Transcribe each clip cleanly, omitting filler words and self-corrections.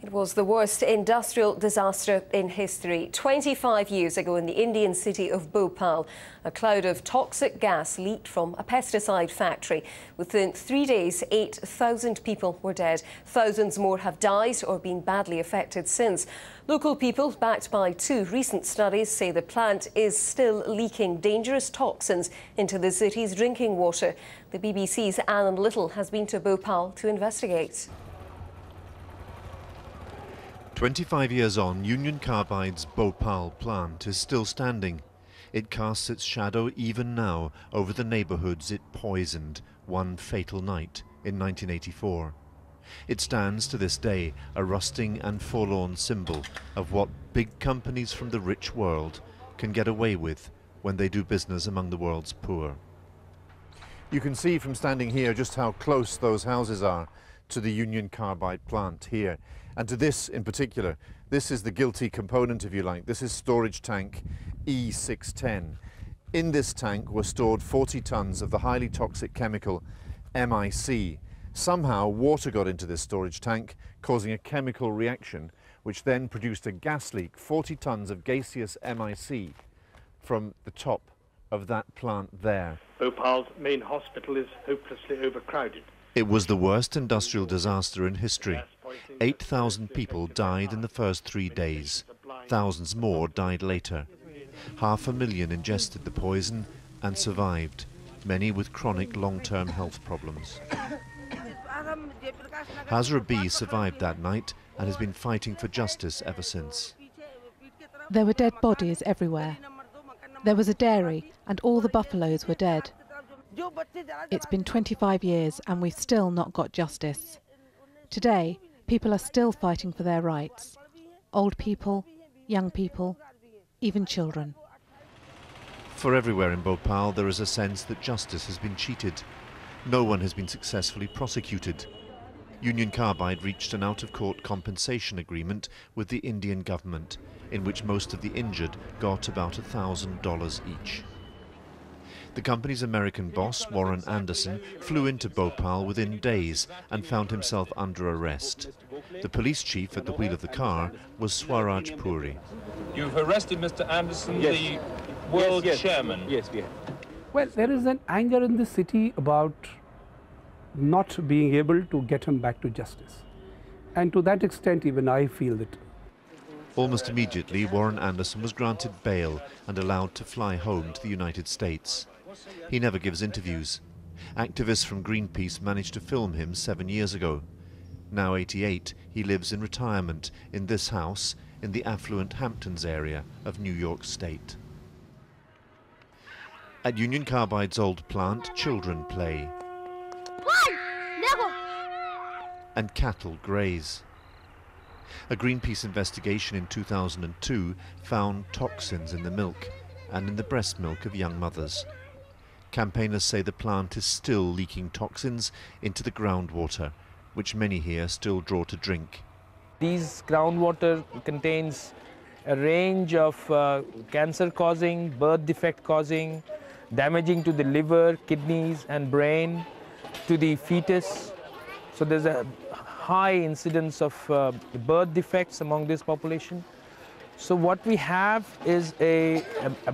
It was the worst industrial disaster in history. 25 years ago in the Indian city of Bhopal, a cloud of toxic gas leaked from a pesticide factory. Within 3 days, 8,000 people were dead. Thousands more have died or been badly affected since. Local people, backed by 2 recent studies, say the plant is still leaking dangerous toxins into the city's drinking water. The BBC's Alan Little has been to Bhopal to investigate. 25 years on, Union Carbide's Bhopal plant is still standing. It casts its shadow even now over the neighbourhoods it poisoned one fatal night in 1984. It stands to this day a rusting and forlorn symbol of what big companies from the rich world can get away with when they do business among the world's poor. You can see from standing here just how close those houses are to the Union Carbide plant here. And to this in particular, this is the guilty component, if you like. This is storage tank E610. In this tank were stored 40 tons of the highly toxic chemical MIC. Somehow water got into this storage tank, causing a chemical reaction, which then produced a gas leak, 40 tons of gaseous MIC from the top of that plant there. Bhopal's main hospital is hopelessly overcrowded. It was the worst industrial disaster in history. 8,000 people died in the first 3 days. Thousands more died later. 500,000 ingested the poison and survived, many with chronic long-term health problems. Hazra B survived that night and has been fighting for justice ever since. There were dead bodies everywhere. There was a dairy and all the buffaloes were dead. It's been 25 years and we've still not got justice. Today, people are still fighting for their rights. Old people, young people, even children. For everywhere in Bhopal, there is a sense that justice has been cheated. No one has been successfully prosecuted. Union Carbide reached an out-of-court compensation agreement with the Indian government, in which most of the injured got about $1,000 each. The company's American boss, Warren Anderson, flew into Bhopal within days and found himself under arrest. The police chief at the wheel of the car was Swaraj Puri. You've arrested Mr. Anderson, yes, the world chairman. Yes, we have. Well, there is an anger in the city about not being able to get him back to justice. And to that extent, even I feel that. Almost immediately, Warren Anderson was granted bail and allowed to fly home to the United States. He never gives interviews. Activists from Greenpeace managed to film him 7 years ago. Now 88, he lives in retirement in this house in the affluent Hamptons area of New York State. At Union Carbide's old plant, children play. And cattle graze. A Greenpeace investigation in 2002 found toxins in the milk and in the breast milk of young mothers. Campaigners say the plant is still leaking toxins into the groundwater, which many here still draw to drink. These groundwater contains a range of cancer-causing, birth defect-causing, damaging to the liver, kidneys and brain, to the fetus. So there's a high incidence of birth defects among this population. So what we have is a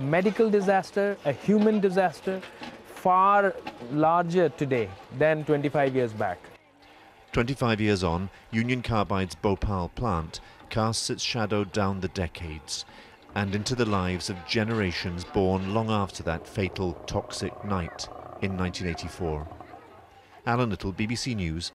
medical disaster, a human disaster, far larger today than 25 years back. 25 years on, Union Carbide's Bhopal plant casts its shadow down the decades and into the lives of generations born long after that fatal toxic night in 1984. Alan Little, BBC News.